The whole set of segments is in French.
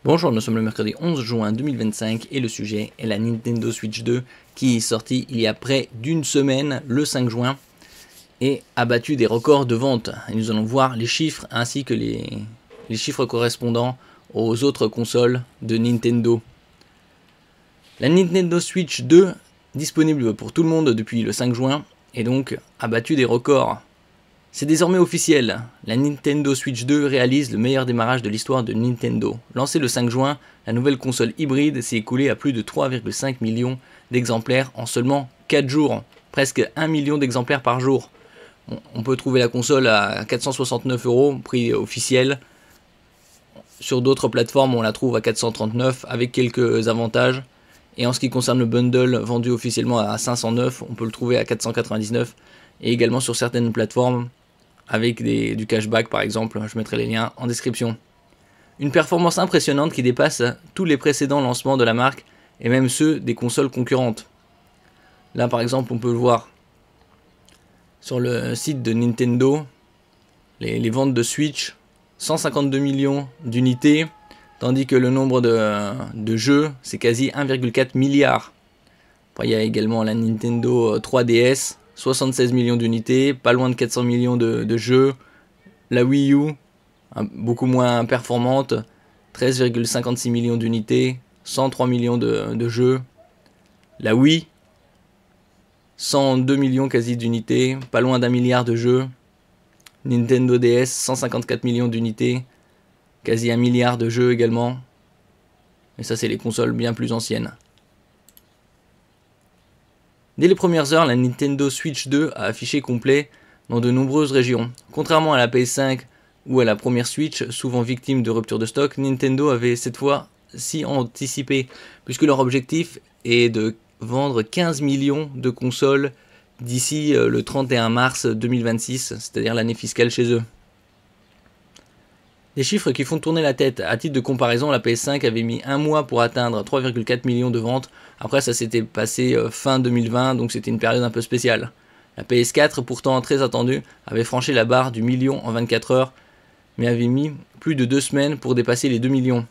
Bonjour, nous sommes le mercredi 11 juin 2025 et le sujet est la Nintendo Switch 2 qui est sortie il y a près d'une semaine, le 5 juin, et a battu des records de vente. Et nous allons voir les chiffres ainsi que les chiffres correspondant aux autres consoles de Nintendo. La Nintendo Switch 2, disponible pour tout le monde depuis le 5 juin, et donc a battu des records. C'est désormais officiel, la Nintendo Switch 2 réalise le meilleur démarrage de l'histoire de Nintendo. Lancée le 5 juin, la nouvelle console hybride s'est écoulée à plus de 3,5 millions d'exemplaires en seulement 4 jours. Presque 1 million d'exemplaires par jour. On peut trouver la console à 469 €, prix officiel. Sur d'autres plateformes, on la trouve à 439 avec quelques avantages. Et en ce qui concerne le bundle vendu officiellement à 509, on peut le trouver à 499. Et également sur certaines plateformes avec du cashback par exemple, je mettrai les liens en description. Une performance impressionnante qui dépasse tous les précédents lancements de la marque et même ceux des consoles concurrentes. Là par exemple on peut le voir sur le site de Nintendo, les ventes de Switch, 152 millions d'unités, tandis que le nombre de jeux c'est quasi 1,4 milliard. Après, il y a également la Nintendo 3DS, 76 millions d'unités, pas loin de 400 millions de jeux. La Wii U, beaucoup moins performante, 13,56 millions d'unités, 103 millions de jeux. La Wii, 102 millions quasi d'unités, pas loin d'1 milliard de jeux. Nintendo DS, 154 millions d'unités, quasi 1 milliard de jeux également. Et ça c'est les consoles bien plus anciennes. Dès les premières heures, la Nintendo Switch 2 a affiché complet dans de nombreuses régions. Contrairement à la PS5 ou à la première Switch, souvent victime de rupture de stock, Nintendo avait cette fois si anticipé, puisque leur objectif est de vendre 15 millions de consoles d'ici le 31 mars 2026, c'est-à-dire l'année fiscale chez eux. Des chiffres qui font tourner la tête. À titre de comparaison, la PS5 avait mis un mois pour atteindre 3,4 millions de ventes. Après, ça s'était passé fin 2020, donc c'était une période un peu spéciale. La PS4, pourtant très attendue, avait franchi la barre du million en 24 heures, mais avait mis plus de 2 semaines pour dépasser les 2 millions.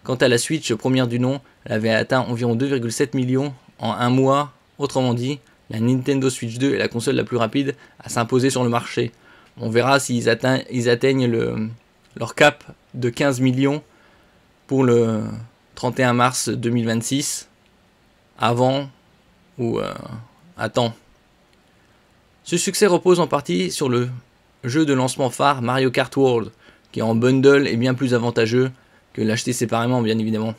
Quant à la Switch, première du nom, elle avait atteint environ 2,7 millions en un mois. Autrement dit, la Nintendo Switch 2 est la console la plus rapide à s'imposer sur le marché. On verra s'ils atteignent leur cap de 15 millions pour le 31 mars 2026, avant ou à temps. Ce succès repose en partie sur le jeu de lancement phare Mario Kart World, qui en bundle est bien plus avantageux que l'acheter séparément bien évidemment.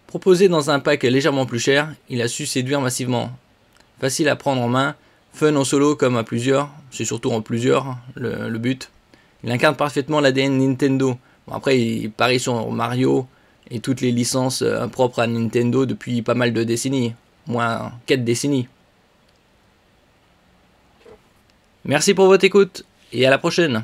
Proposé dans un pack légèrement plus cher, il a su séduire massivement. Facile à prendre en main, fun en solo comme à plusieurs, c'est surtout en plusieurs le but. Il incarne parfaitement l'ADN Nintendo. Bon, après, il parie sur Mario et toutes les licences propres à Nintendo depuis pas mal de décennies, moins 4 décennies. Merci pour votre écoute et à la prochaine.